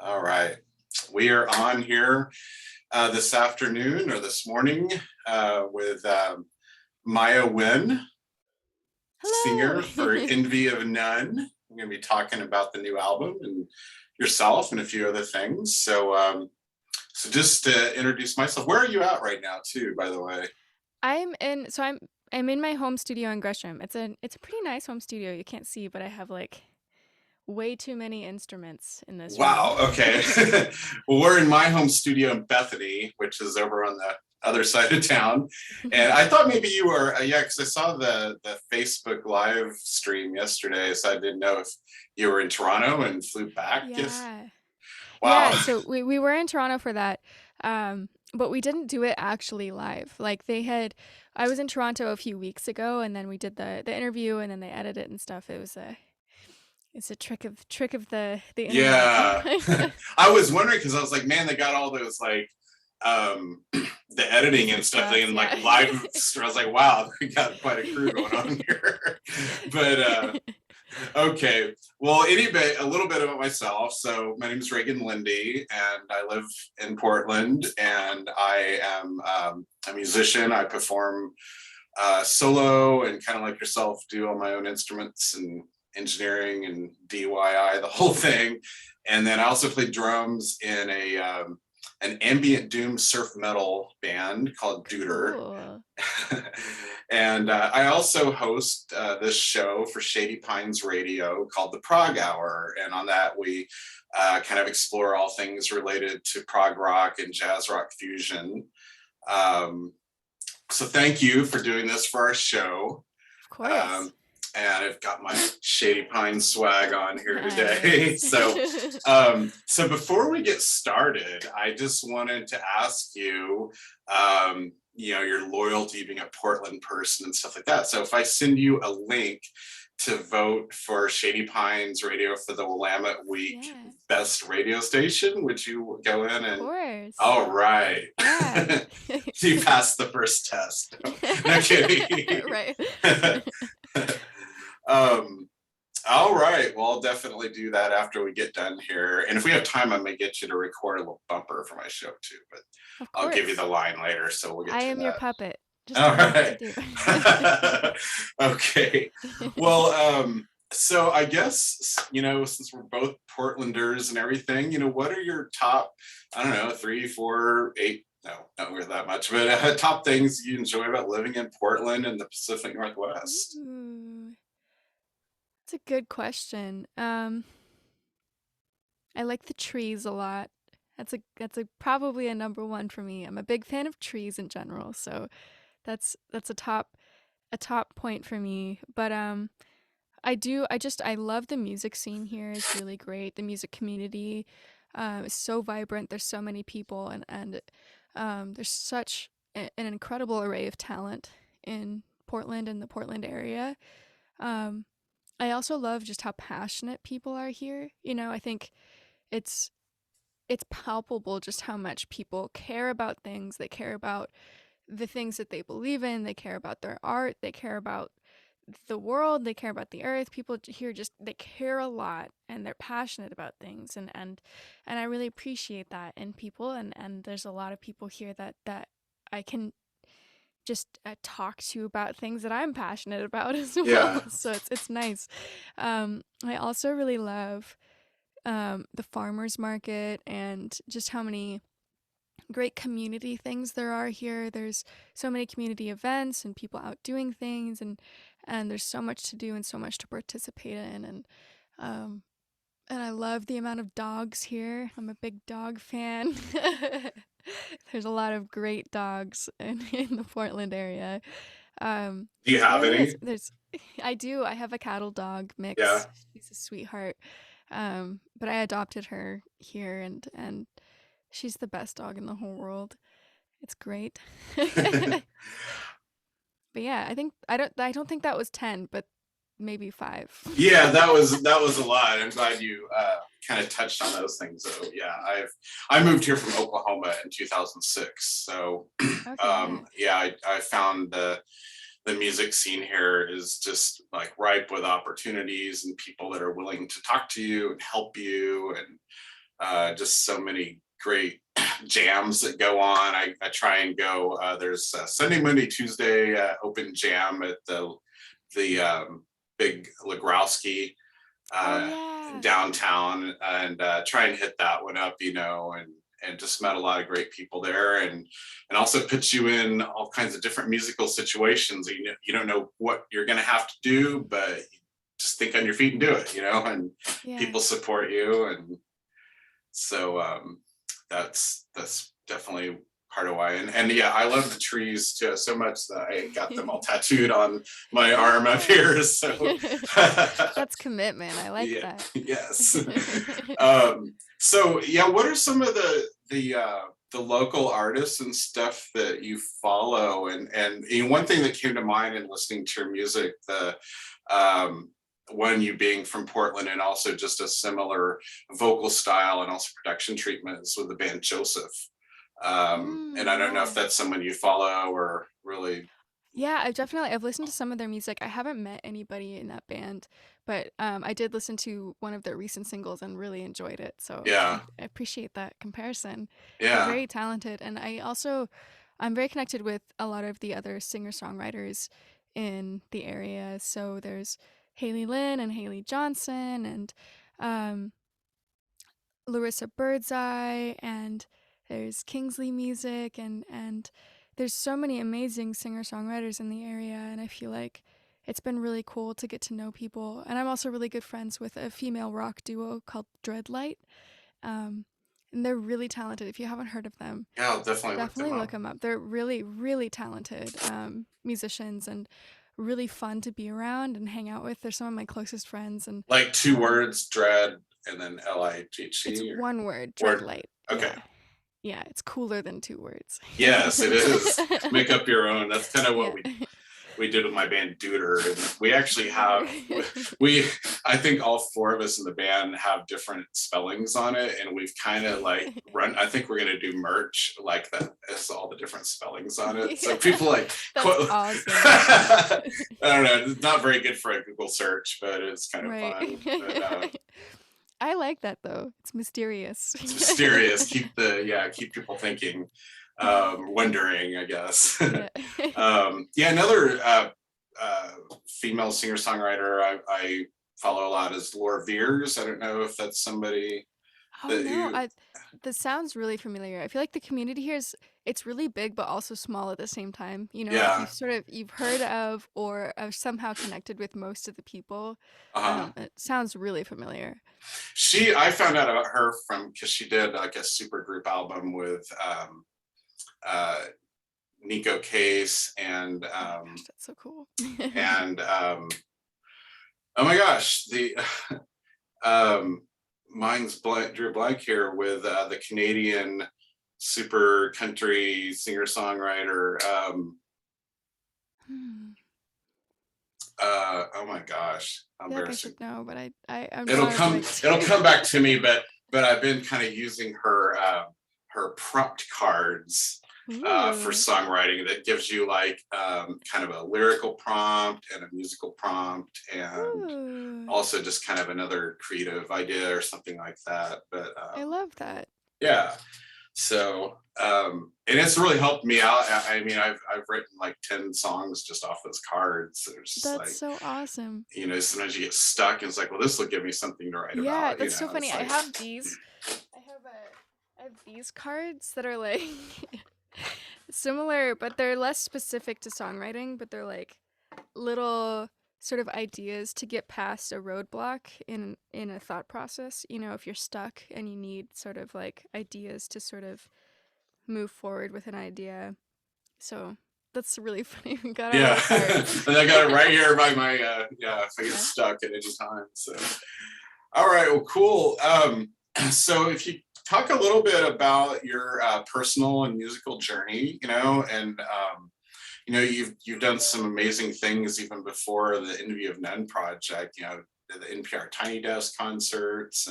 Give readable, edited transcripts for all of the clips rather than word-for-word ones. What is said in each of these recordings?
All right. We are on here this afternoon or this morning with Maiah Wynne, Hello. singer for Envy of None. We're going to be talking about the new album and yourself and a few other things. So just to introduce myself, where are you at right now, too, by the way? I'm in my home studio in Gresham. It's a pretty nice home studio. You can't see, but I have like way too many instruments in this room. Wow. Okay. Well, we're in my home studio in Bethany, which is over on the other side of town. And I thought maybe you were, yeah, because I saw the Facebook live stream yesterday. So I didn't know if you were in Toronto and flew back. Yes. Yeah. Wow. Yeah, so we were in Toronto for that. But we didn't do it actually live. I was in Toronto a few weeks ago, and then we did the interview, and then they edited it and stuff. It's a trick of the internet. Yeah. I was wondering because I was like, man, they got all those like the editing and stuff and like live. I was like, wow, we got quite a crew going on here. But okay, well, anyway, a little bit about myself. So my name is Ragon Linde, and I live in Portland, and I am a musician. I perform solo and kind of like yourself, do all my own instruments and engineering and DIY, the whole thing. And then I also play drums in an ambient doom surf metal band called Duder. Cool. And I also host this show for Shady Pines Radio called the Prog Hour. And on that, we kind of explore all things related to prog rock and jazz rock fusion. So thank you for doing this for our show. Of course. And I've got my Shady Pine swag on here today. Nice. So before we get started, I just wanted to ask you, your loyalty, being a Portland person and stuff like that. So if I send you a link to vote for Shady Pines Radio for the Willamette Week Best Radio Station, would you go in and? Of course. All right. Yeah. You passed the first test. No kidding. Right. All right. Well, I'll definitely do that after we get done here. And if we have time, I may get you to record a little bumper for my show too, but I'll give you the line later. So we'll get I to am that. your puppet. Just all right. Okay. Well, so I guess, since we're both Portlanders and everything, what are your top, I don't know, 3, 4, 8, no, not really that much, but top things you enjoy about living in Portland and the Pacific Northwest? Ooh. That's a good question. I like the trees a lot. That's probably a number one for me. I'm a big fan of trees in general, so that's a top point for me. But I love the music scene here. It's really great. The music community is so vibrant. There's so many people, and there's such an incredible array of talent in Portland and the Portland area. I also love just how passionate people are here. I think it's palpable just how much people care about things. They care about the things that they believe in. They care about their art. They care about the world. They care about the earth. People here they care a lot, and they're passionate about things. And I really appreciate that in people. And there's a lot of people here that I can just talk to about things that I'm passionate about as well. Yeah. So it's nice. I also really love the farmers market and just how many great community things there are here. There's so many community events and people out doing things, and there's so much to do and so much to participate in, and I love the amount of dogs here. I'm a big dog fan. There's a lot of great dogs in the Portland area. Do you have any? I do. I have a cattle dog mix. Yeah. She's a sweetheart. But I adopted her here, and she's the best dog in the whole world. It's great. But yeah, I don't think that was 10, but maybe 5. Yeah, that was a lot. I'm glad you kind of touched on those things. So yeah, I moved here from Oklahoma in 2006. So I found the music scene here is just like ripe with opportunities and people that are willing to talk to you and help you, and just so many great jams that go on. I try and go. There's Sunday, Monday, Tuesday open jam at the big Legrowski downtown, and try and hit that one up, and just met a lot of great people there, and also puts you in all kinds of different musical situations. You don't know what you're going to have to do, but just think on your feet and do it, and people support you. And so that's definitely part of why. And yeah, I love the trees too, so much that I got them all tattooed on my arm up here. So that's commitment. I like that. Yes. So yeah, what are some of the local artists and stuff that you follow? And one thing that came to mind in listening to your music, one, you being from Portland, and also just a similar vocal style and also production treatments with the band Joseph. And I don't know if that's someone you follow or really. Yeah, I've listened to some of their music. I haven't met anybody in that band, but I did listen to one of their recent singles and really enjoyed it. So yeah, I appreciate that comparison. Yeah, they're very talented, and I'm very connected with a lot of the other singer-songwriters in the area. So there's Haley Lynn and Haley Johnson, and Larissa Birdseye, and there's Kingsley Music, and there's so many amazing singer-songwriters in the area, and I feel like it's been really cool to get to know people. And I'm also really good friends with a female rock duo called Dreadlight, and they're really talented. If you haven't heard of them, yeah, I'll definitely look them up. They're really, really talented musicians, and really fun to be around and hang out with. They're some of my closest friends. And like 2 words, dread, and then L-I-G-G. It's one word, Dreadlight. Okay. Yeah, it's cooler than 2 words. Yes, it is. Make up your own. That's kind of what we did with my band Deuter. And we actually have, I think all 4 of us in the band have different spellings on it. And we've kind of like I think we're going to do merch like that. It's all the different spellings on it. So people like, that's awesome. I don't know. It's not very good for a Google search, but it's kind of fun. But, I like that though. It's mysterious. It's mysterious. Keep people thinking, wondering, I guess. Another female singer-songwriter I follow a lot is Laura Veers. I don't know if that's somebody. That sounds really familiar. I feel like the community here it's really big but also small at the same time. You've heard of or are somehow connected with most of the people. It sounds really familiar. I found out about her because she did like a super group album with Nico Case and gosh, that's so cool. and oh my gosh, the mine's drew a blank here with the Canadian super country singer-songwriter. Oh my gosh, I feel like I should know, but it'll come back to me. But I've been kind of using her prompt cards for songwriting that gives you like kind of a lyrical prompt and a musical prompt, and also just kind of another creative idea or something like that. But I love that. Yeah. So and it's really helped me out. I mean, I've written like 10 songs just off those cards. That's so awesome. Sometimes you get stuck and it's like, well, this will give me something to write about. Yeah, that's so funny. I have these. I have these cards that are like similar, but they're less specific to songwriting, but they're like little sort of ideas to get past a roadblock in a thought process. If you're stuck and you need sort of like ideas to sort of move forward with an idea. So that's really funny. We got and I got it right here by my if I get stuck at any time. So all right, well, cool. So if you talk a little bit about your personal and musical journey, and you've done some amazing things even before the Envy of None project, the NPR Tiny Desk concerts,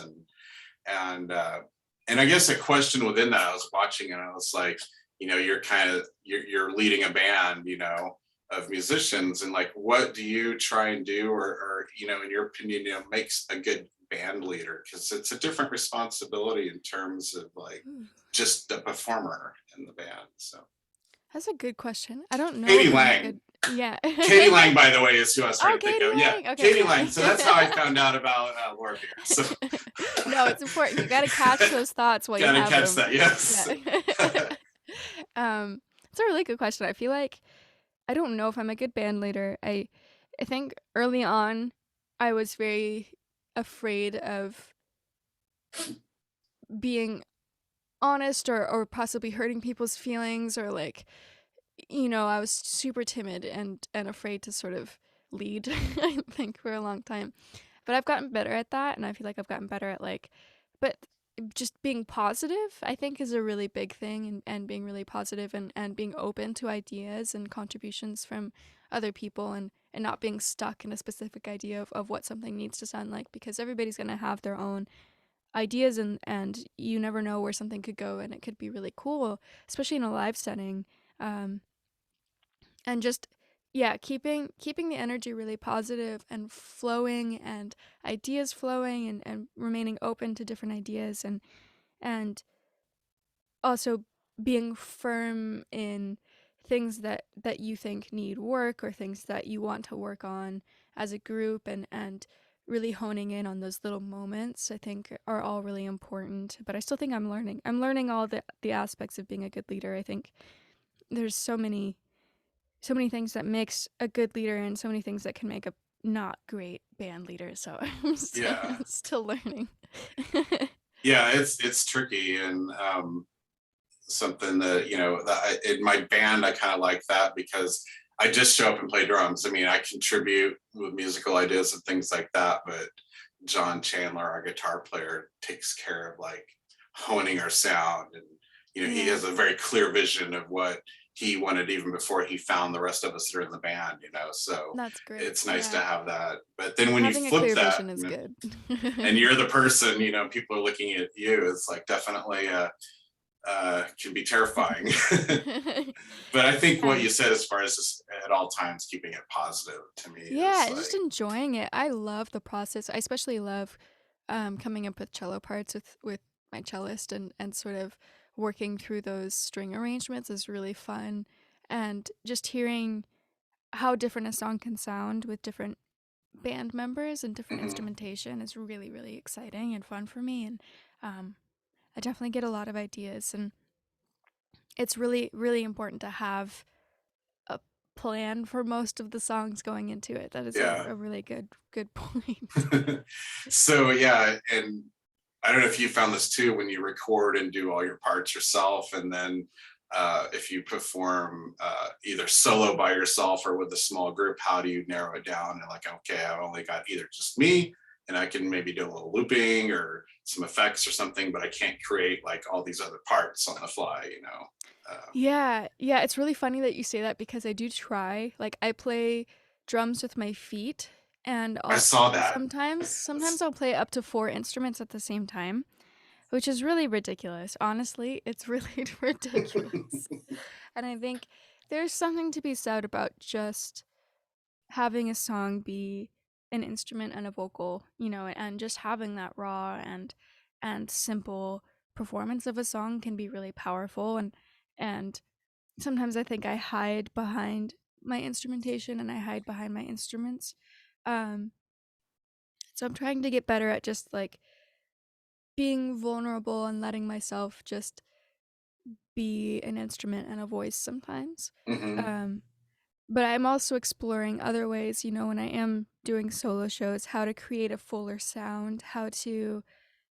and I guess a question within that, I was watching and I was like, you're leading a band, of musicians, and like, what do you try and do, or in your opinion, makes a good band leader, because it's a different responsibility in terms of like Ooh, just the performer in the band. So that's a good question. I don't know Katie if I'm a Lang. good. Yeah. Katie Lang, by the way, is who I was trying Oh, to think Katie of. Yeah, Lang. Okay, Katie yeah. Lang. So that's how I found out about Laura Beer. So No, it's important. You got to catch those thoughts while you gotta have catch them. that. Yes. Yeah. It's a really good question. I feel like I don't know if I'm a good band leader. I think early on I was very afraid of being honest or possibly hurting people's feelings, or like, I was super timid and afraid to sort of lead, I think, for a long time. But I've gotten better at that, and I feel like I've gotten better at like, but just being positive, I think, is a really big thing, and being really positive, and being open to ideas and contributions from other people, and not being stuck in a specific idea of what something needs to sound like, because everybody's going to have their own ideas, and you never know where something could go, and it could be really cool, especially in a live setting. Um, and just, yeah, keeping the energy really positive and flowing, and ideas flowing, and remaining open to different ideas, and also being firm in things that you think need work, or things that you want to work on as a group, and really honing in on those little moments, I think, are all really important. But I still think I'm learning all the aspects of being a good leader. I think there's so many things that makes a good leader, and so many things that can make a not great band leader. So I'm still, Yeah. still learning. Yeah, it's tricky, and something that in my band I kind of like that, because I just show up and play drums. I mean, I contribute with musical ideas and things like that, but John Chandler, our guitar player, takes care of like honing our sound, and he Yeah, has a very clear vision of what he wanted even before he found the rest of us that are in the band. So that's great. it's nice to Yeah, have that. But then when you having a flip clear that, vision is good. and you're the person, people are looking at you, it's like definitely can be terrifying. But I think what Yeah. you said, as far as just at all times keeping it positive, to me Yeah, is and just like, enjoying it. I love the process. I especially love coming up with cello parts with my cellist, and sort of working through those string arrangements is really fun. And just hearing how different a song can sound with different band members and different mhm, instrumentation is really, really exciting and fun for me. And um, I definitely get a lot of ideas. And it's really, really important to have a plan for most of the songs going into it. That is a, yeah. a really good point. So yeah, and I don't know if you found this too, when you record and do all your parts yourself, and then if you perform either solo by yourself or with a small group, how do you narrow it down and like, okay, I've only got either just me, and I can maybe do a little looping or some effects or something, but I can't create like all these other parts on the fly. Yeah, yeah, it's really funny that you say that, because I do try. Like, I play drums with my feet, and I I'll saw that. sometimes I'll play up to 4 instruments at the same time, which is really ridiculous. Honestly, it's really ridiculous. And I think there's something to be said about just having a song be an instrument and a vocal, and just having that raw and simple performance of a song can be really powerful. And sometimes I think I hide behind my instrumentation, and I hide behind my instruments. Um, so I'm trying to get better at just like being vulnerable and letting myself just be an instrument and a voice sometimes. Hmm. Um, but I'm also exploring other ways, when I am doing solo shows, how to create a fuller sound, how to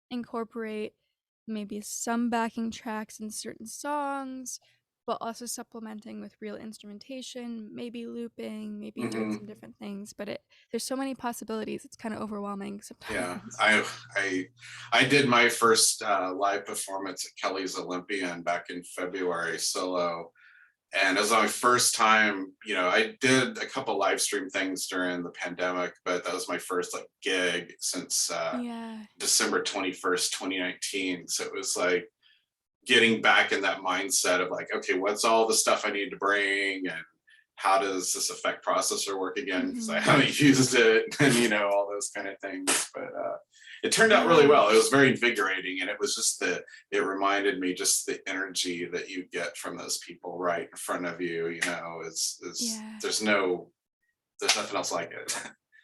incorporate maybe some backing tracks in certain songs, but also supplementing with real instrumentation, maybe looping, maybe doing Hmm. some different things. But there's so many possibilities. It's kind of overwhelming Yeah, sometimes. I did my first live performance at Kelly's Olympian back in February solo, and it was my first time. I did a couple live stream things during the pandemic, but that was my first like gig since Yeah. December 21st, 2019. So it was like getting back in that mindset of like, okay, what's all the stuff I need to bring, and how does this effect processor work again? Because I Hmm. haven't used it, and all those kind of things. But it turned out really Yeah. well. It was very invigorating, and it was just it reminded me just the energy that you get from those people right in front of you. You know, is Yeah. there's nothing else like it.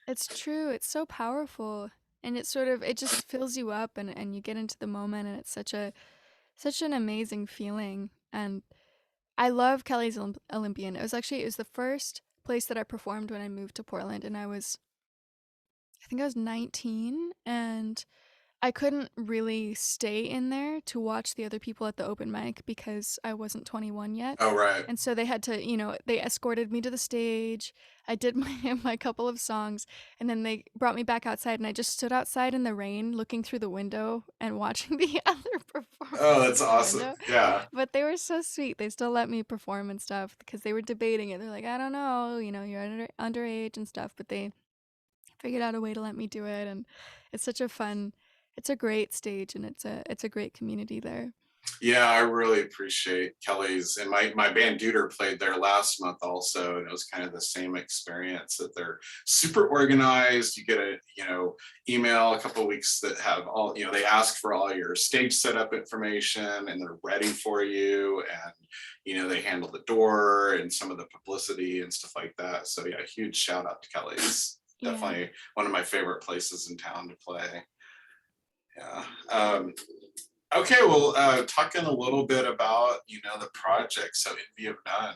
It's true. It's so powerful. And it just fills you up and you get into the moment and it's such an amazing feeling. And I love Kelly's Olympian. It was the first place that I performed when I moved to Portland and I think I was 19 and I couldn't really stay in there to watch the other people at the open mic because I wasn't 21 yet. Oh right. And so they had to, they escorted me to the stage. I did my couple of songs and then they brought me back outside and I just stood outside in the rain looking through the window and watching the other performers Oh, through that's the awesome. window. Yeah. But they were so sweet. They still let me perform and stuff because they were debating it. They're like, I don't know, you're underage and stuff, but they figured out a way to let me do it and it's such a fun it's a great stage and it's a great community there. Yeah, I really appreciate Kelly's, and my band Duder played there last month also, and it was kind of the same experience that they're super organized. You get a email a couple of weeks that have all they ask for all your stage setup information, and they're ready for you, and they handle the door and some of the publicity and stuff like that. So yeah, huge shout out to Kelly's. Yeah. Definitely one of my favorite places in town to play. Yeah. Okay, well, talking a little bit about the project. So Envy of None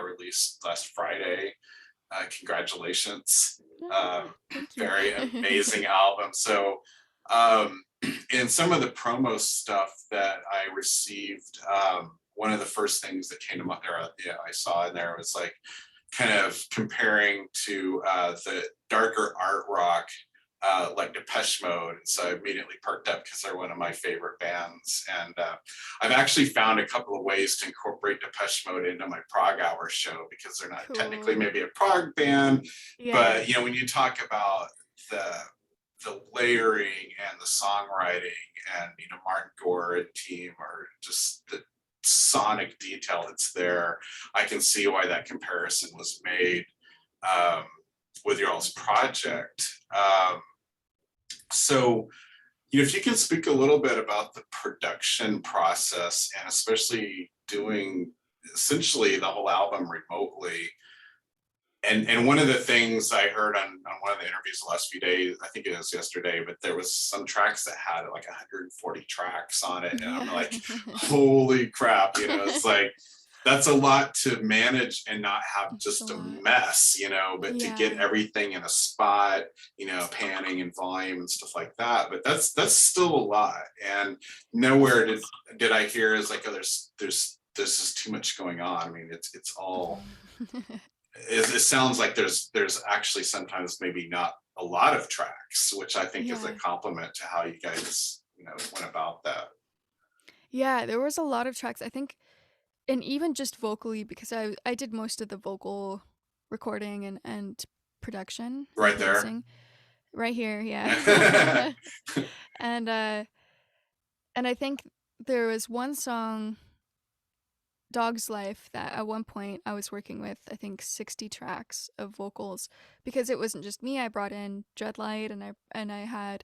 released last Friday. Congratulations! Thank you. Very amazing album. So, um, in some of the promo stuff that I received, one of the first things that came to mind, or I saw in there was like kind of comparing to the darker art rock like Depeche Mode. And so I immediately perked up because they're one of my favorite bands. And I've actually found a couple of ways to incorporate Depeche Mode into my Prog Hour show because they're not technically Cool. maybe a prog band, Yeah. but when you talk about the layering and the songwriting and Martin Gore and team, or just the sonic detail that's there, I can see why that comparison was made with your all's project. So, if you can speak a little bit about the production process and especially doing essentially the whole album remotely. And one of the things I heard on one of the interviews the last few days, I think it was yesterday, but there was some tracks that had like 140 tracks on it. And Yeah. I'm like, holy crap, it's like, that's a lot to manage and not have just a mess, but to get everything in a spot, panning and volume and stuff like that. But that's still a lot. And nowhere did I hear is like, oh, there's is too much going on. I mean, it's all it sounds like there's actually sometimes maybe not a lot of tracks, which I think is a compliment to how you guys, went about that. Yeah, there was a lot of tracks. I think and even just vocally because I did most of the vocal recording and production Right and there. mixing right here, yeah. and I think there was one song, Dog's Life, that at one point I was working with I think 60 tracks of vocals because it wasn't just me. I brought in Dreadlight and I had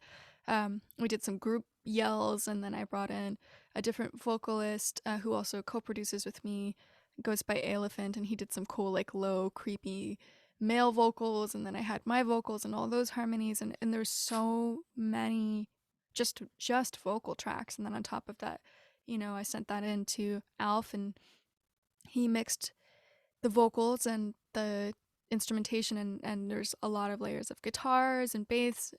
we did some group yells and then I brought in a different vocalist who also co-produces with me, goes by Elephant, and he did some cool like low creepy male vocals, and then I had my vocals and all those harmonies, and there's so many just vocal tracks, and then on top of that, I sent that in to Alf and he mixed the vocals and the instrumentation, and there's a lot of layers of guitars and bass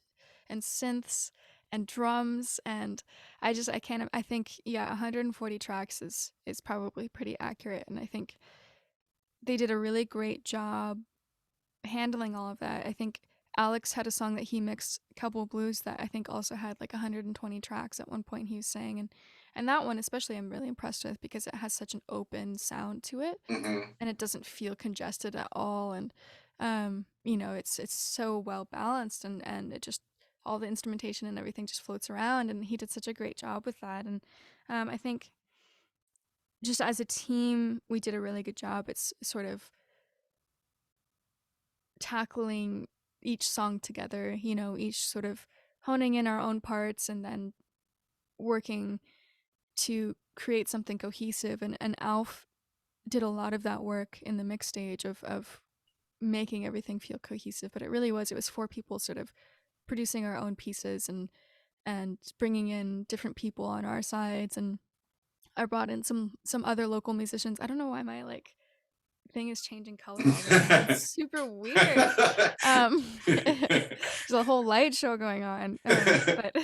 and synths and drums, and I can't I think 140 tracks is probably pretty accurate, and I think they did a really great job handling all of that. I think Alex had a song that he mixed, Cowboy Blues, that I think also had like 120 tracks at one point he was saying, and that one especially I'm really impressed with because it has such an open sound to it. Mm-hmm. And it doesn't feel congested at all, and it's so well balanced, and it just all the instrumentation and everything just floats around, and he did such a great job with that. And I think just as a team we did a really good job. It's sort of tackling each song together, each sort of honing in our own parts and then working to create something cohesive. And Alf did a lot of that work in the mix stage of making everything feel cohesive. But it was 4 people sort of producing our own pieces and bringing in different people on our sides. And I brought in some other local musicians. I don't know why my like thing is changing color all the time. It's super weird. There's a whole light show going on. But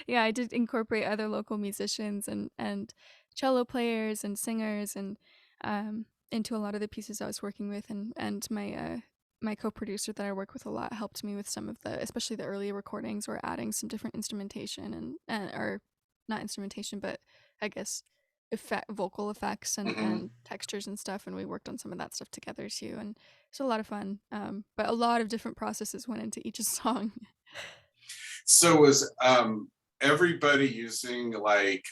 yeah, I did incorporate other local musicians and cello players and singers and into a lot of the pieces I was working with. And my co-producer that I work with a lot helped me with some of the, especially the early recordings, or adding some different instrumentation and or not instrumentation, but I guess vocal effects and textures and stuff, and we worked on some of that stuff together too, and it's a lot of fun. But a lot of different processes went into each song. So was everybody using like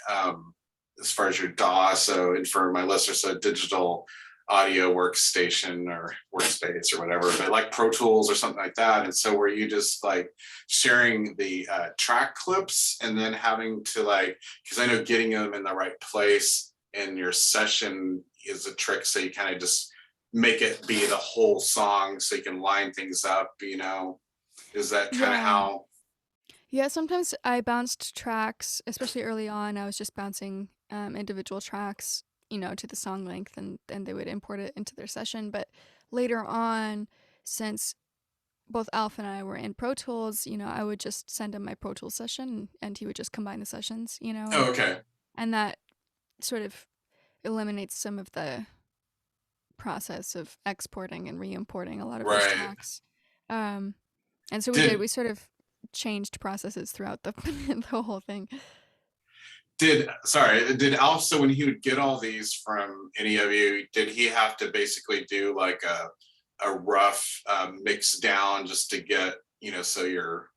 as far as your DAW, so, and for my listeners, so digital audio workstation or workspace or whatever, but like Pro Tools or something like that? And so were you just like sharing the track clips and then having to like, because I know getting them in the right place in your session is a trick, so you kind of just make it be the whole song so you can line things up, you know? Is that kind of how? Yeah, sometimes I bounced tracks, especially early on. I was just bouncing individual tracks, to the song length, and they would import it into their session. But later on, since both Alf and I were in Pro Tools, I would just send him my Pro Tools session, and he would just combine the sessions, Oh, okay. and that sort of eliminates some of the process of exporting and re-importing a lot of those Right. tracks. And so we sort of changed processes throughout the the whole thing. Did Alf, so when he would get all these from any of you, did he have to basically do like a rough mix down just to get, so your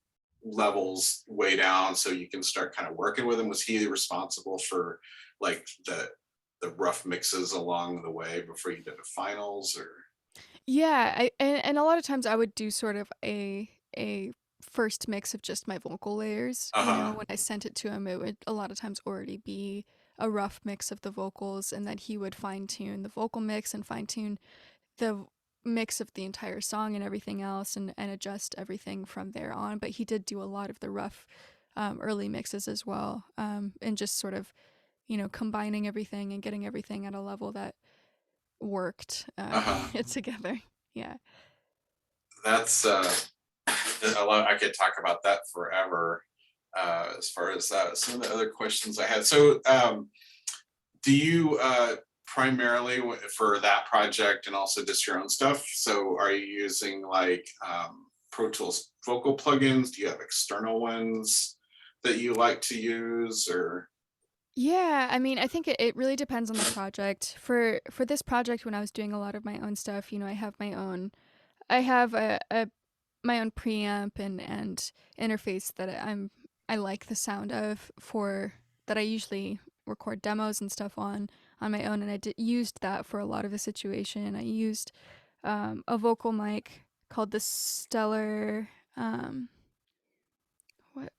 levels way down so you can start kind of working with him? Was he responsible for like the rough mixes along the way before you did the finals? Or Yeah, and a lot of times I would do sort of a first mix of just my vocal layers. When I sent it to him, it would a lot of times already be a rough mix of the vocals, and then he would fine tune the vocal mix and fine tune the mix of the entire song and everything else, and adjust everything from there on. But he did do a lot of the rough early mixes as well, and just sort of, combining everything and getting everything at a level that worked together. Yeah. That's I could talk about that forever. As far as that, some of the other questions I had. So, do you primarily for that project and also just your own stuff? So, are you using like Pro Tools vocal plugins? Do you have external ones that you like to use, or? Yeah, I mean, I think it really depends on the project. For this project, when I was doing a lot of my own stuff, I have my own preamp and interface that I like the sound of, for that I usually record demos and stuff on my own, and used that for a lot of the situation. I used a vocal mic called the Stellar. What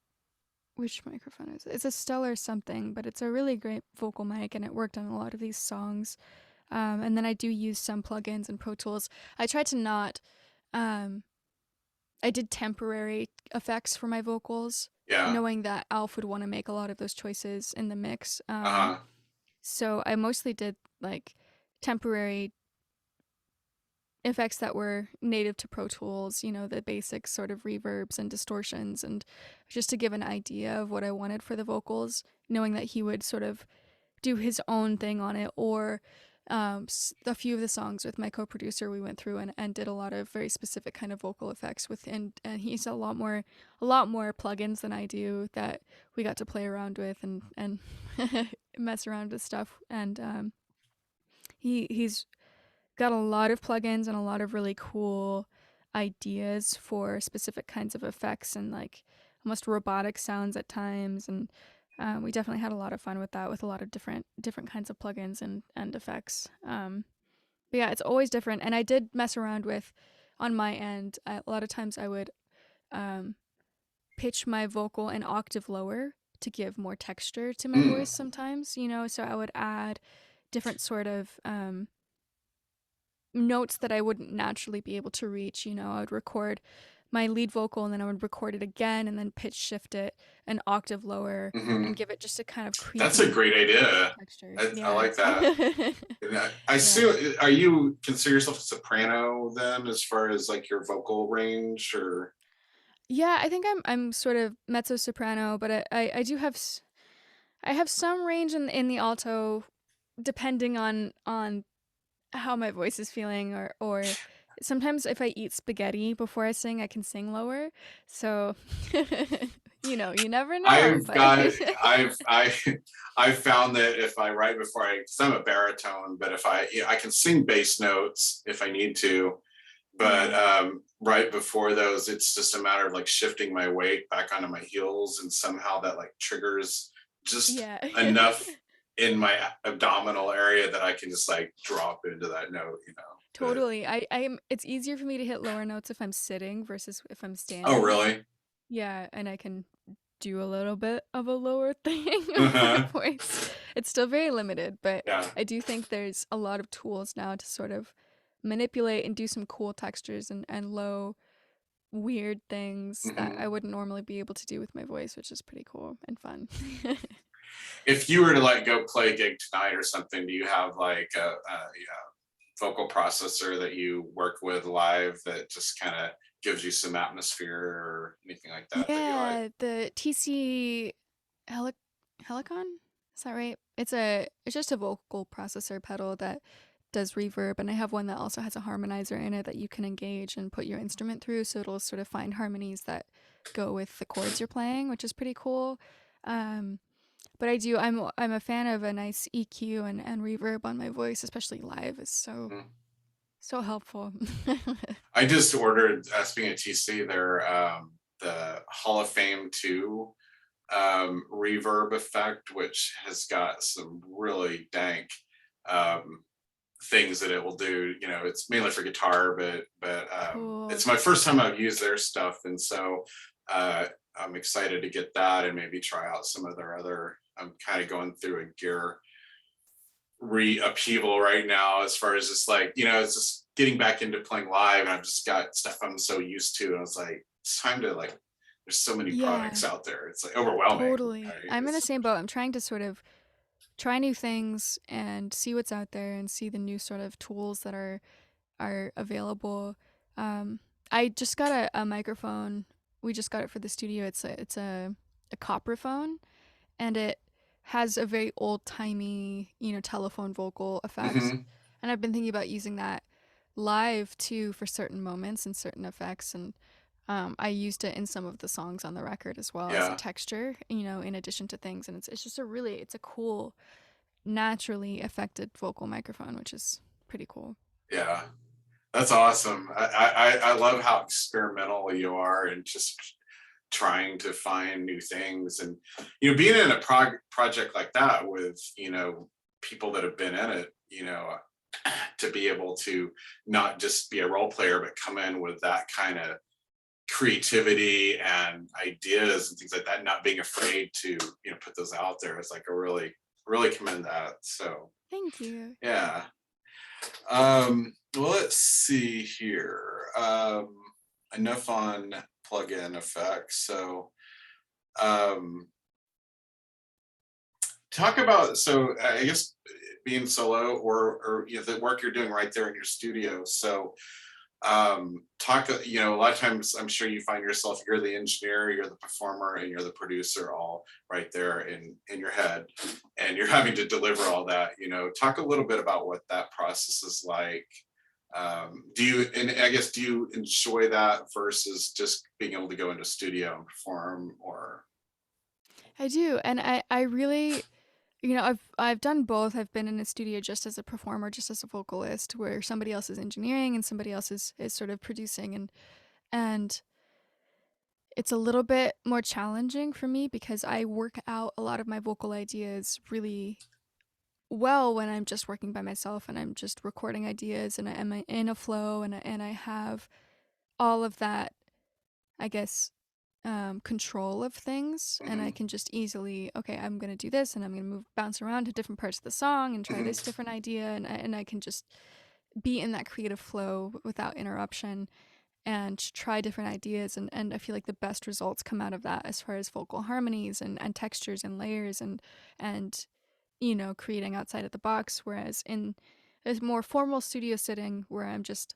which microphone is it? It's a Stellar something, but it's a really great vocal mic, and it worked on a lot of these songs. And then I do use some plugins and Pro Tools. I try to not. I did temporary effects for my vocals, knowing that Alf would want to make a lot of those choices in the mix. So I mostly did like temporary effects that were native to Pro Tools, the basic sort of reverbs and distortions, and just to give an idea of what I wanted for the vocals, knowing that he would sort of do his own thing on it. Or a few of the songs with my co-producer, we went through and did a lot of very specific kind of vocal effects with, and he's a lot more plugins than I do, that we got to play around with and mess around with stuff. And he's got a lot of plugins and a lot of really cool ideas for specific kinds of effects, and like almost robotic sounds at times. And we definitely had a lot of fun with that, with a lot of different kinds of plugins and effects. But yeah, it's always different. And I did mess around with, on my end, a lot of times I would pitch my vocal an octave lower to give more texture to my Mm. voice sometimes, you know, so I would add different sort of notes that I wouldn't naturally be able to reach. You know, I would record my lead vocal and then I would record it again and then pitch shift it an octave lower Hmm. and give it just a kind of That's a creepy great idea. texture. I Yeah. like that. And I Yeah. assume, are you consider yourself a soprano then, as far as like your vocal range, or? Yeah, I think I'm sort of mezzo soprano, but I do have I have some range in the alto depending on how my voice is feeling or sometimes if I eat spaghetti before I sing, I can sing lower. So you know, you never know, I've but got I I've found that if I write before I, because I'm a baritone, but if I, I can sing bass notes if I need to, but yeah. right before those, it's just a matter of like shifting my weight back onto my heels, and somehow that like triggers just Yeah. enough in my abdominal area that I can just like drop into that note, you know. But Totally. I'm it's easier for me to hit lower notes if I'm sitting versus if I'm oh, standing. really? Yeah, and I can do a little bit of a lower thing with my Uh-huh. voice. It's still very limited, but Yeah. I do think there's a lot of tools now to sort of manipulate and do some cool textures and low weird things that Hmm. I wouldn't normally be able to do with my voice, which is pretty cool and fun. If you were to like go play a gig tonight or something, do you have like a vocal processor that you work with live that just kind of gives you some atmosphere or anything like that that you like? Yeah, the TC Helic Helicon? Is that right? It's just a vocal processor pedal that does reverb, and I have one that also has a harmonizer in it that you can engage and put your instrument through, so it'll sort of find harmonies that go with the chords you're playing, which is pretty cool. Um, but I'm a fan of a nice EQ and reverb on my voice, especially live is Mhm. so helpful. I just ordered, speaking of TC, their the Hall of Fame 2 reverb effect, which has got some really dank um, things that it will do. You know, it's mainly for guitar, but Cool. it's my first time I've used their stuff, and so uh, I'm excited to get that and maybe try out some of their other. I'm kind of going through a gear re-upheaval right now, as far as just like, you know, it's just getting back into playing live, and I've just got stuff I'm so used to, and I was like, it's time to like, there's so many products Yeah, out there, it's like overwhelming, totally. right? I'm in the It's, same boat. I'm trying to sort of try new things and see what's out there and see the new sort of tools that are available. Um, I just got a microphone. We just got it for the studio. It's a copper phone, and it has a very old timey, you know, telephone vocal effect. mm-hmm, And I've been thinking about using that live too for certain moments and certain effects. And I used it in some of the songs on the record as well as a yeah, texture, you know, in addition to things. And it's just it's a cool, naturally affected vocal microphone, which is pretty cool. yeah. That's awesome. I love how experimental you are and just trying to find new things. And, you know, being in a project like that with, you know, people that have been in it, you know, to be able to not just be a role player, but come in with that kind of creativity and ideas and things like that, not being afraid to, you know, put those out there. It's like a really commend that. So, Thank you. yeah. Well, let's see here. Enough on plugin effects. So, um, talk about, so I guess being solo, or you know, the work you're doing right there in your studio. So, talk, you know, a lot of times I'm sure you find yourself, you're the engineer, you're the performer, and you're the producer all right there in your head, and you're having to deliver all that. You know, talk a little bit about what that process is like. Do you, and I guess, do you enjoy that versus just being able to go into a studio and perform, or? I do, and I really, you know, I've done both. I've been in a studio just as a performer, just as a vocalist, where somebody else is engineering and somebody else is sort of producing, and it's a little bit more challenging for me because I work out a lot of my vocal ideas really well when I'm just working by myself and I'm just recording ideas and I'm in a flow and I have all of that, I guess, control of things, and I can just easily, okay, I'm gonna do this, and I'm gonna bounce around to different parts of the song and try this different idea, and I can just be in that creative flow without interruption and try different ideas, and I feel like the best results come out of that as far as vocal harmonies and textures and layers and creating outside of the box. Whereas in a more formal studio setting where I'm just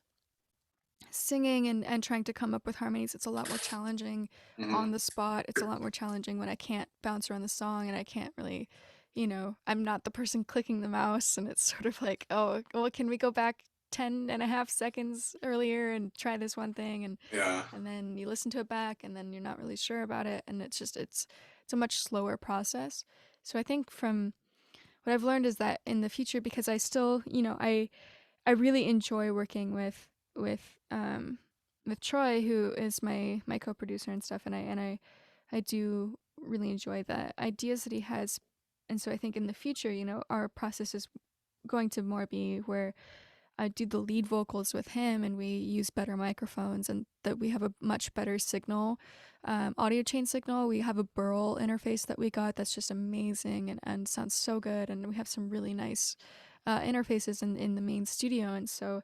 singing and trying to come up with harmonies, it's a lot more challenging on the spot. It's a lot more challenging when I can't bounce around the song and I can't really, I'm not the person clicking the mouse, and it's sort of like, oh, well, can we go back 10.5 seconds earlier and try this one thing, and then you listen to it back and then you're not really sure about it, and it's a much slower process. So I think from what I've learned is that in the future, because I still, I really enjoy working with Troy, who is my co-producer and stuff, and I do really enjoy the ideas that he has. And so I think in the future, our process is going to more be where I do the lead vocals with him, and we use better microphones, and that we have a much better signal, audio chain signal. We have a Burl interface that we got that's just amazing and sounds so good, and we have some really nice interfaces in the main studio. And so,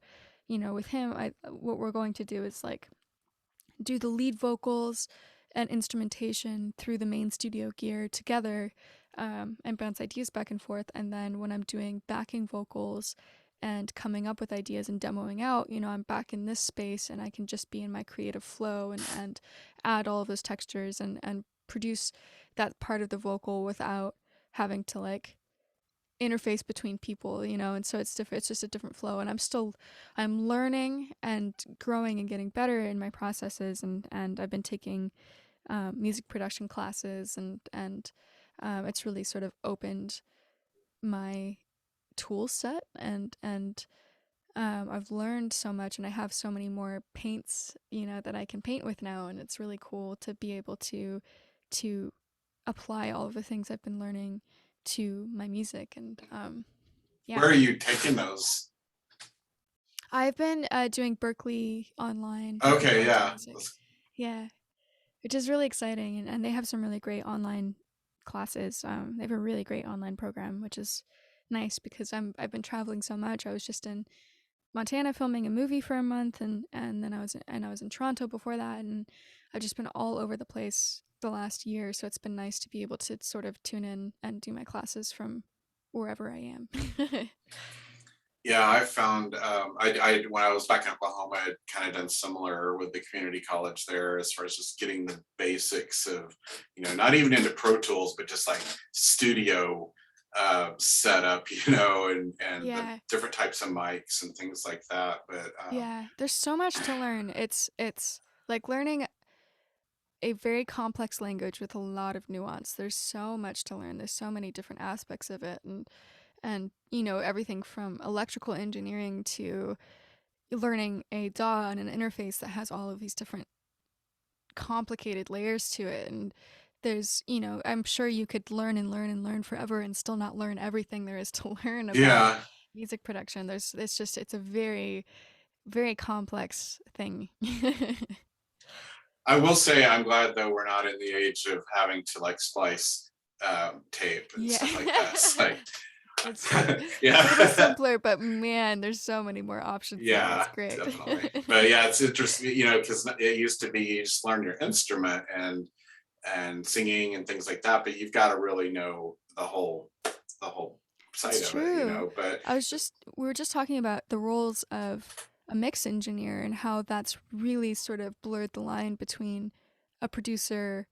with him, what we're going to do is like do the lead vocals and instrumentation through the main studio gear together, and bounce ideas back and forth. And then when I'm doing backing vocals and coming up with ideas and demoing out, I'm back in this space, and I can just be in my creative flow and add all of those textures and produce that part of the vocal without having to like interface between people, and so it's different. It's just a different flow, and I'm learning and growing and getting better in my processes, and I've been taking music production classes, and it's really sort of opened my tool set, and I've learned so much, and I have so many more paints, that I can paint with now, and it's really cool to be able to apply all of the things I've been learning to my music. And yeah. Where are you taking those? I've been doing Berklee online. Okay, yeah. Yeah, which is really exciting, and they have some really great online classes. They have a really great online program, which is nice because I've been traveling so much. I was just in Montana filming a movie for a month, and then I was in Toronto before that, and I've just been all over the place the last year. So it's been nice to be able to sort of tune in and do my classes from wherever I am. Yeah, I found I when I was back in Oklahoma, I'd kind of done similar with the community college there, as far as just getting the basics of, not even into Pro Tools, but just like studio setup, and the different types of mics and things like that. But yeah, there's so much to learn. It's like learning a very complex language with a lot of nuance. There's so much to learn. There's so many different aspects of it, and everything from electrical engineering to learning a DAW and an interface that has all of these different complicated layers to it. And there's, I'm sure you could learn and learn and learn forever and still not learn everything there is to learn about music production. It's a very, very complex thing. I will say I'm glad though we're not in the age of having to like splice tape and stuff like that. It's like it's a little simpler, but man, there's so many more options. Yeah, it's great. definitely. But yeah, it's interesting, because it used to be you just learn your instrument and singing and things like that, but you've got to really know the whole side of it, But we were just talking about the roles of a mix engineer and how that's really sort of blurred the line between a producer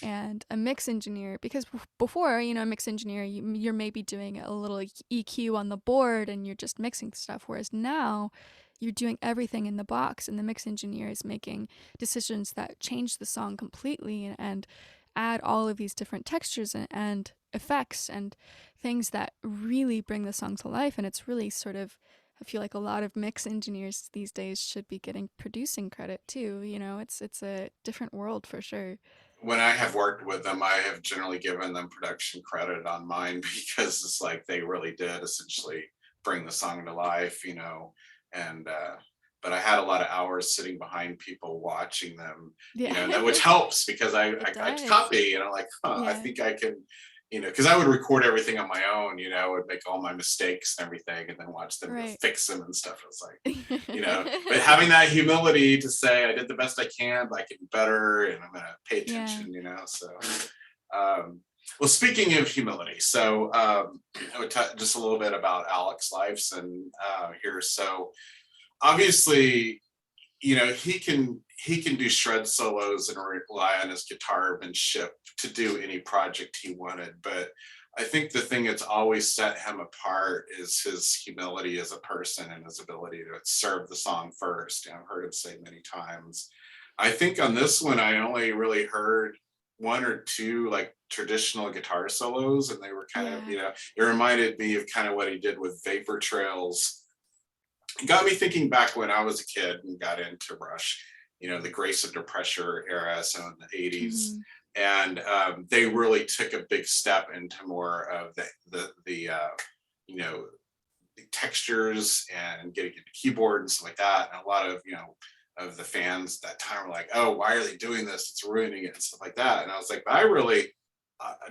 and a mix engineer, because before, a mix engineer, you're maybe doing a little EQ on the board and you're just mixing stuff, whereas now you're doing everything in the box, and the mix engineer is making decisions that change the song completely and add all of these different textures and effects and things that really bring the song to life. And it's really sort of, I feel like a lot of mix engineers these days should be getting producing credit too. It's a different world for sure. When I have worked with them, I have generally given them production credit on mine because it's like they really did essentially bring the song to life, and but I had a lot of hours sitting behind people watching them, Yeah. which helps because I It does. copy, and I'm like, I Yeah. think I can, because I would record everything on my own, would make all my mistakes and everything, and then watch them go Right. fix them and stuff. It's like, but having that humility to say I did the best I can, but I can do better, and I'm gonna pay attention, So, well, speaking of humility, so I would talk just a little bit about Alex Lifeson here. So obviously, he can do shred solos and rely on his guitarmanship to do any project he wanted. But I think the thing that's always set him apart is his humility as a person and his ability to serve the song first. I've heard him say many times. I think on this one, I only really heard one or two like traditional guitar solos, and they were kind of, it reminded me of kind of what he did with Vapor Trails. It got me thinking back when I was a kid and got into Rush, the Grace Under Pressure era, so in the 80s. And they really took a big step into more of the textures and getting into keyboard and stuff like that. And a lot of, of the fans at that time were like, oh, why are they doing this? It's ruining it and stuff like that. And I was like, but I really,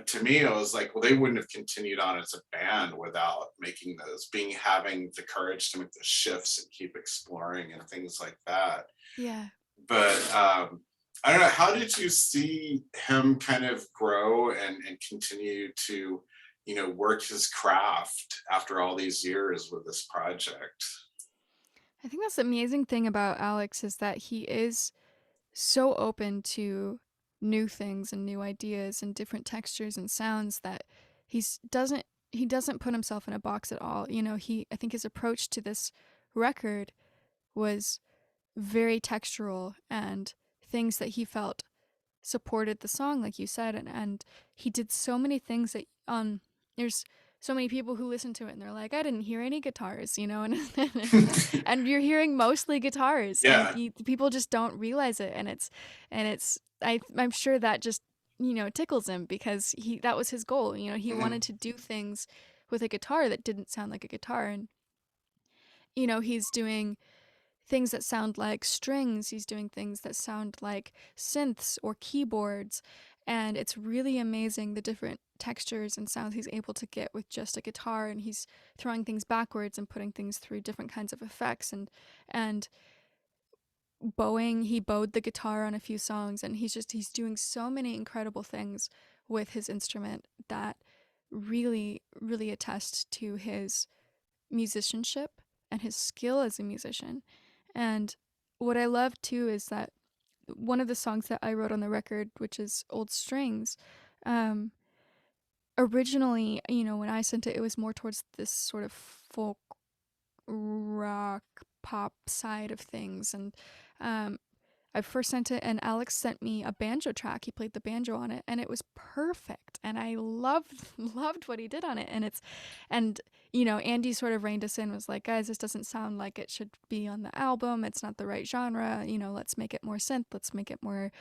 to me, I was like, well, they wouldn't have continued on as a band without having the courage to make the shifts and keep exploring and things like that. Yeah. But I don't know, how did you see him kind of grow and continue to, work his craft after all these years with this project? I think that's the amazing thing about Alex is that he is so open to new things and new ideas and different textures and sounds that he doesn't put himself in a box at all. I think his approach to this record was very textural and things that he felt supported the song, like you said, and he did so many things that there's so many people who listen to it and they're like, I didn't hear any guitars, and and you're hearing mostly guitars, and people just don't realize it, and I'm sure that just tickles him because that was his goal. He wanted to do things with a guitar that didn't sound like a guitar, and he's doing things that sound like strings, he's doing things that sound like synths or keyboards, and it's really amazing the different textures and sounds he's able to get with just a guitar, and he's throwing things backwards and putting things through different kinds of effects, and he bowed the guitar on a few songs, and he's doing so many incredible things with his instrument that really, really attest to his musicianship and his skill as a musician. And what I love too is that one of the songs that I wrote on the record, which is Old Strings, originally, when I sent it, it was more towards this sort of folk rock pop side of things. And I first sent it, and Alex sent me a banjo track. He played the banjo on it, and it was perfect. And I loved what he did on it. And Andy sort of reined us in, was like, guys, this doesn't sound like it should be on the album. It's not the right genre. Let's make it more synth. Let's make it more,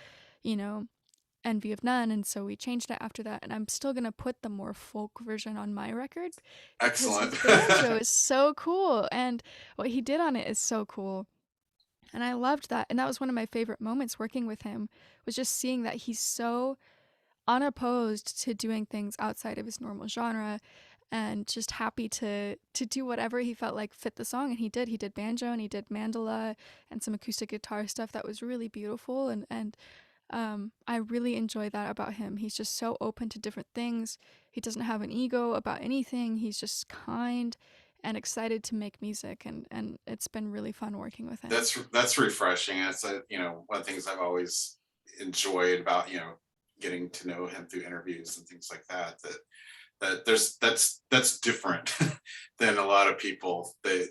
Envy of None. And so we changed it after that. And I'm still gonna put the more folk version on my record. Excellent. His banjo is so cool, and what he did on it is so cool. And I loved that. And that was one of my favorite moments working with him, was just seeing that he's so unopposed to doing things outside of his normal genre, and just happy to do whatever he felt like fit the song. And he did banjo, and he did mandala and some acoustic guitar stuff that was really beautiful. And I really enjoy that about him. He's just so open to different things. He doesn't have an ego about anything. He's just kind and excited to make music, and it's been really fun working with him. That's refreshing. That's one of the things I've always enjoyed about getting to know him through interviews and things like that. That's different than a lot of people that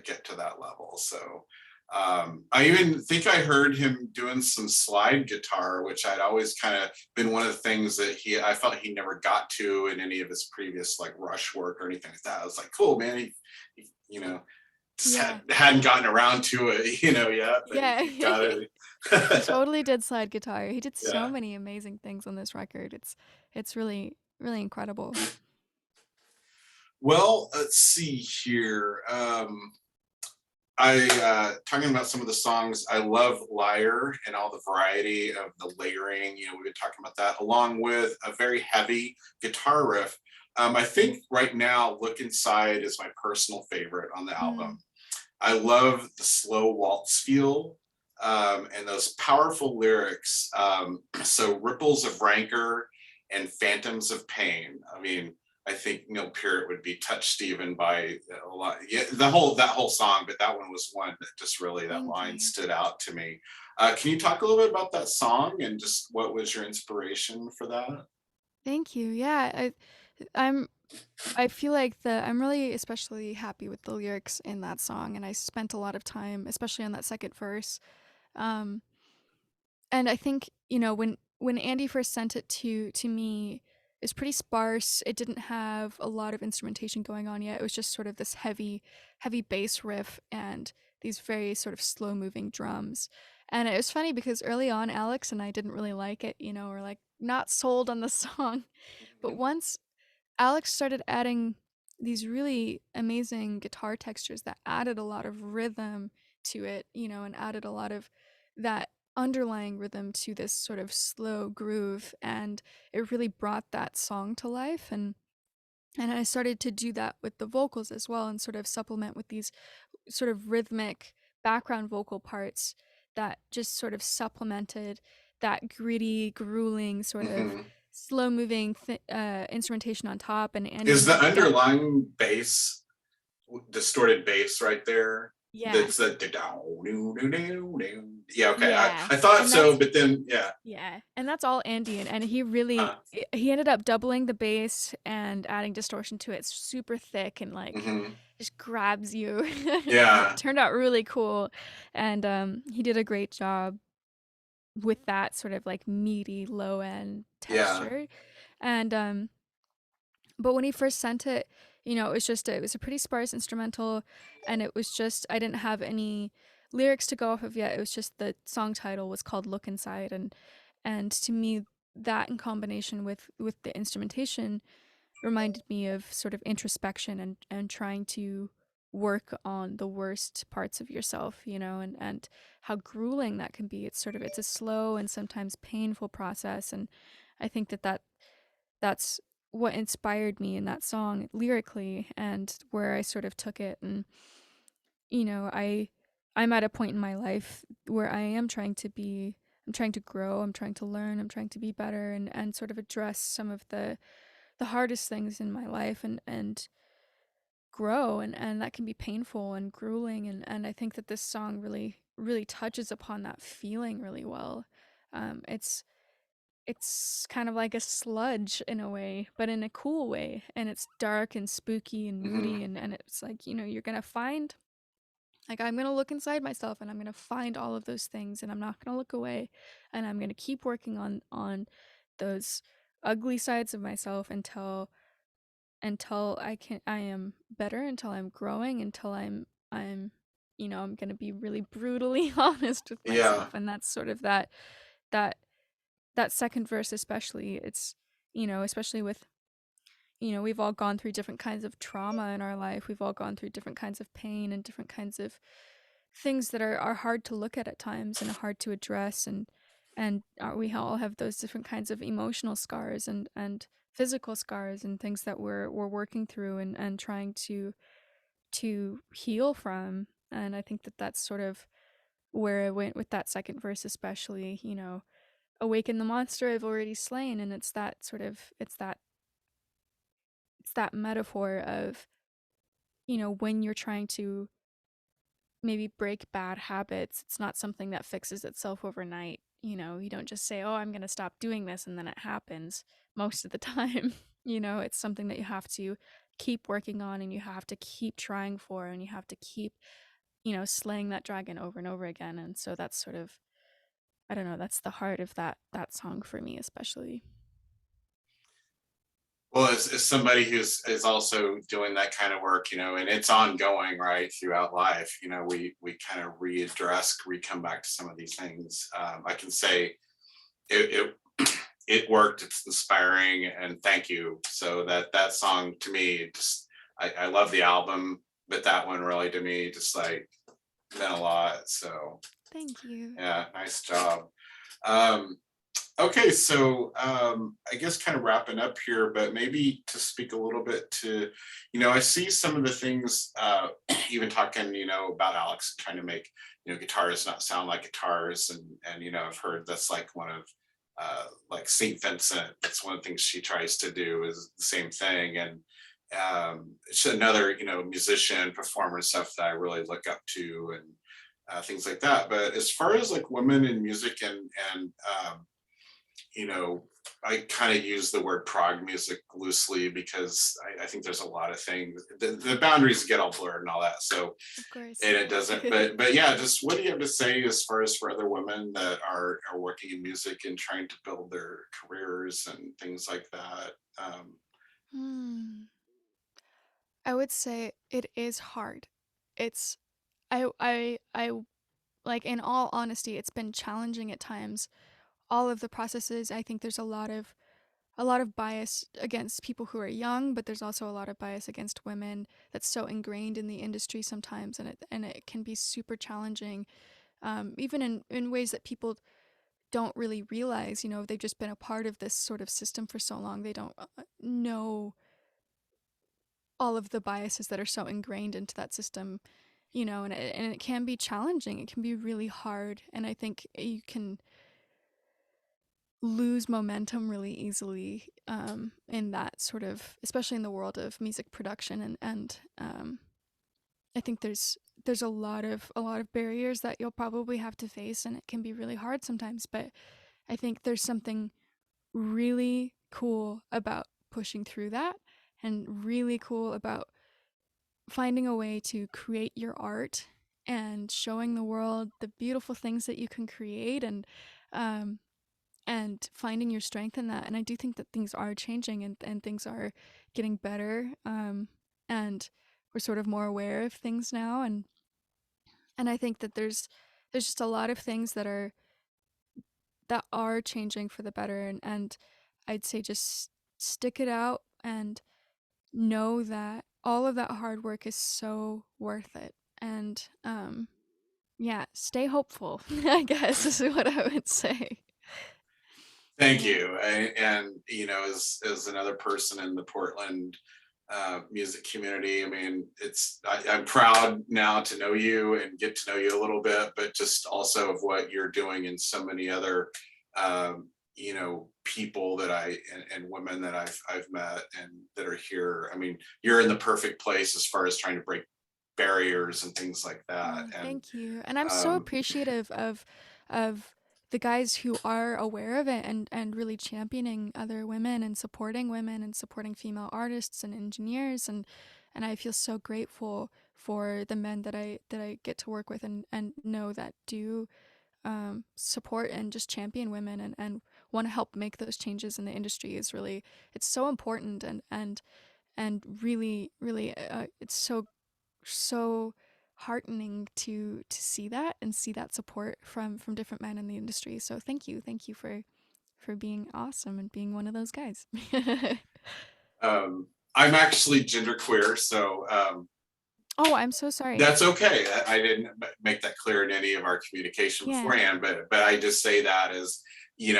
get to that level. So I even think I heard him doing some slide guitar, which I'd always kind of been one of the things that I felt he never got to in any of his previous like Rush work or anything like that. I was like, cool, man. He just hadn't gotten around to it, yet. But he got it. He totally did slide guitar. He did so many amazing things on this record. It's really, really incredible. Well, let's see here. Talking about some of the songs, I love Liar and all the variety of the layering. We've been talking about that, along with a very heavy guitar riff. I think right now, Look Inside is my personal favorite on the album. I love the slow waltz feel and those powerful lyrics. So Ripples of Rancor and Phantoms of Pain. I mean, I think Neil Peart would be touched Stephen by a lot. Yeah, that whole song, but that one was one that just really, that line stood out to me. Can you talk a little bit about that song and just what was your inspiration for that? Thank you. Yeah, I feel like I'm really especially happy with the lyrics in that song, and I spent a lot of time, especially on that second verse. Um, and I think, when Andy first sent it to me, it was pretty sparse. It didn't have a lot of instrumentation going on yet. It was just sort of this heavy bass riff and these very sort of slow moving drums. And it was funny because early on, Alex and I didn't really like it, or like not sold on the song. But once Alex started adding these really amazing guitar textures that added a lot of rhythm to it, and added a lot of that underlying rhythm to this sort of slow groove, and it really brought that song to life. And I started to do that with the vocals as well, and sort of supplement with these sort of rhythmic background vocal parts that just sort of supplemented that gritty, grueling sort of Mm-hmm. slow moving instrumentation on top. And Andy Is the had done, underlying bass, distorted bass right there? yeah, That's the yeah, okay. yeah, I thought and so, that's but then yeah. yeah, and that's all Andy, and he really he ended up doubling the bass and adding distortion to it. It's super thick and like Mm-hmm. just grabs you. And it Yeah, turned out really cool, and he did a great job with that sort of like meaty low end yeah, texture. And but when he first sent it, it was a pretty sparse instrumental, and it was just, I didn't have any lyrics to go off of yet. It was just the song title was called Look Inside, and to me, that in combination with the instrumentation reminded me of sort of introspection and trying to work on the worst parts of yourself, and how grueling that can be. It's a slow and sometimes painful process, and I think that's what inspired me in that song lyrically, and where I sort of took it. And I'm at a point in my life where I'm trying to grow, I'm trying to learn, I'm trying to be better, and sort of address some of the hardest things in my life, and grow, and that can be painful and grueling. And I think that this song really touches upon that feeling really well. It's kind of like a sludge in a way, but in a cool way, and it's dark and spooky and mm-hmm. moody, and it's like, you're gonna find, like, I'm gonna look inside myself, and I'm gonna find all of those things, and I'm not gonna look away, and I'm gonna keep working on those ugly sides of myself until I am better, until I'm growing, until I'm I'm gonna be really brutally honest with Yeah, myself. And that's sort of that that second verse, especially. It's, especially with, we've all gone through different kinds of trauma in our life. We've all gone through different kinds of pain and different kinds of things that are hard to look at times and hard to address. And we all have those different kinds of emotional scars and physical scars and things that we're working through and trying to heal from. And I think that that's sort of where I went with that second verse, especially, awaken the monster I've already slain. And it's that sort of, it's that metaphor of, when you're trying to maybe break bad habits, it's not something that fixes itself overnight. You don't just say, oh, I'm going to stop doing this, and then it happens most of the time. It's something that you have to keep working on, and you have to keep trying for, and you have to keep, slaying that dragon over and over again. And so that's sort of, I don't know, that's the heart of that song for me, especially. well, as somebody who's is also doing that kind of work, and it's ongoing, right, throughout life, we kind of readdress, we come back to some of these things. I can say it worked, it's inspiring, and thank you. So that song to me, just I love the album, but that one really to me just like meant a lot. So Thank you. yeah, nice job. Um, okay, so I guess kind of wrapping up here, but maybe to speak a little bit to, I see some of the things, even talking, about Alex trying to make, guitars not sound like guitars, and I've heard that's like one of like Saint Vincent. That's one of the things she tries to do is the same thing, and it's another musician, performer, and stuff that I really look up to, and things like that. But as far as like women in music and you know, I kind of use the word prog music loosely because I think there's a lot of things. The boundaries get all blurred and all that. So, Of course. and it doesn't. But yeah, just what do you have to say as far as for other women that are working in music and trying to build their careers and things like that? Hmm. I would say it is hard. It's I like, in all honesty, it's been challenging at times. All of the processes, I think there's a lot of bias against people who are young, but there's also a lot of bias against women that's so ingrained in the industry sometimes, and it can be super challenging, even in ways that people don't really realize. They've just been a part of this sort of system for so long. They don't know all of the biases that are so ingrained into that system, and it can be challenging. It can be really hard, and I think you can lose momentum really easily, in that sort of, especially in the world of music production, and I think there's a lot of barriers that you'll probably have to face, and it can be really hard sometimes. But I think there's something really cool about pushing through that, and really cool about finding a way to create your art and showing the world the beautiful things that you can create, um, and finding your strength in that. And I do think that things are changing, and things are getting better, and we're sort of more aware of things now, and I think that there's just a lot of things that are changing for the better, and I'd say just stick it out and know that all of that hard work is so worth it. And yeah, stay hopeful, I guess is what I would say. Thank Yeah. you. And as another person in the Portland music community, I mean, I'm proud now to know you and get to know you a little bit, but just also of what you're doing and so many other, people that and women that I've met and that are here. I mean, you're in the perfect place as far as trying to break barriers and things like that. Oh, And thank you. And I'm so um, appreciative of the guys who are aware of it, and really championing other women and supporting female artists and engineers, and I feel so grateful for the men that I get to work with, and know that do support and just champion women, and want to help make those changes in the industry. It's so important, and really, really, it's so heartening to see that, and see that support from different men in the industry. So thank you for being awesome and being one of those guys. I'm actually genderqueer, so Oh, I'm so sorry. that's okay. I didn't make that clear in any of our communication Yeah. beforehand, but I just say that as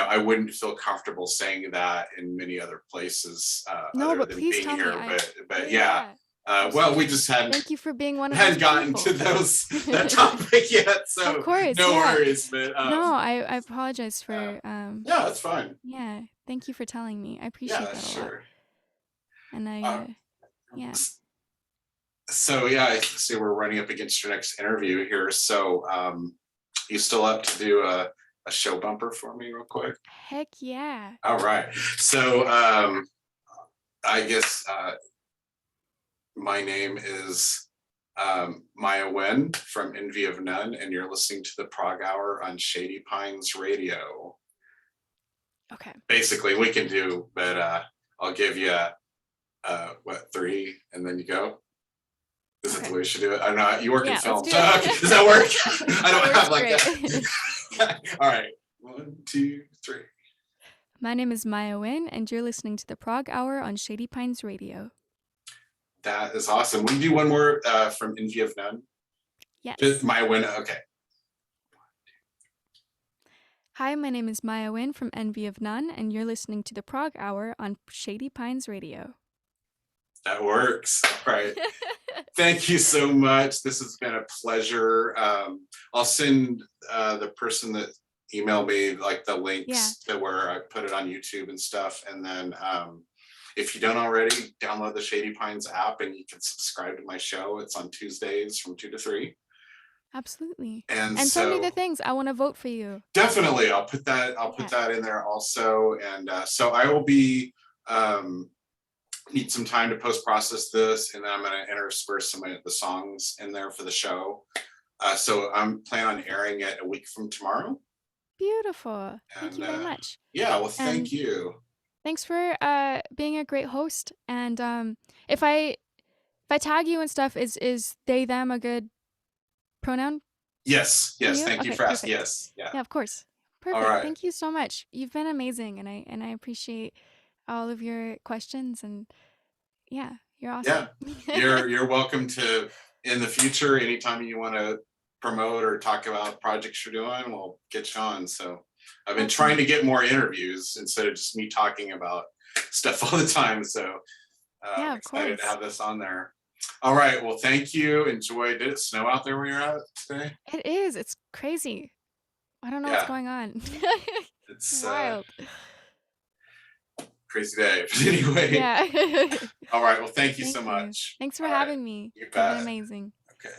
I wouldn't feel comfortable saying that in many other places No, other but than please being tell me. here. But yeah, Yeah. well, we just hadn't Thank you for being one of those hadn't gotten people. to that topic yet, Of so course, no yeah. worries. But No, I apologize for yeah, that's fine. yeah. Thank you for telling me. I appreciate Yeah, that a lot. sure. And Uh, yeah. so yeah, I see we're running up against your next interview here. So you still up to do a show bumper for me real quick? Heck yeah. All right. So I guess my name is Maiah Wynne from Envy of None, and you're listening to the Prog Hour on Shady Pines Radio. Okay. Basically, we can do, but I'll give you what, 3, and then you go. Is it the way you should do it? I don't know. You work in film. Let's do it. Does that work? I don't That have like works that. All right. 1, 2, 3. My name is Maiah Wynne, and you're listening to the Prog Hour on Shady Pines Radio. That is awesome. We do one more from Envy of None. Yes. Maiah Wynne. Okay. Hi, my name is Maiah Wynne from Envy of None, and you're listening to the Prog Hour on Shady Pines Radio. That works. All right. Thank you so much. This has been a pleasure. I'll send the person that emailed me like the links to where I put it on YouTube and stuff. And then if you don't already, download the Shady Pines app and you can subscribe to my show. It's on Tuesdays from 2 to 3. Absolutely. And so, send me the things. I want to vote for you. Definitely. I'll put that in there also. And so I will be need some time to post-process this, and then I'm going to intersperse some of the songs in there for the show. So I'm planning on airing it a week from tomorrow. Beautiful. Thank you very much. Yeah, well, thank you. Thanks for being a great host. And if I tag you and stuff, is they them a good pronoun? Yes. Thank you for asking. Yes. Yeah, of course. Perfect. All right. Thank you so much. You've been amazing, and I appreciate all of your questions, and yeah, you're awesome. Yeah, you're welcome to, in the future, anytime you want to promote or talk about projects you're doing, we'll get you on. So I've been trying to get more interviews instead of just me talking about stuff all the time. So I'm excited to have this on there. All right. Well, thank you. Enjoy. Did it snow out there where you're at today? It is. It's crazy. I don't know what's going on. It's wild. Crazy day. But anyway. Yeah. All right. Well, thank you so much. Thanks for having me. You bet. You've been amazing. Okay.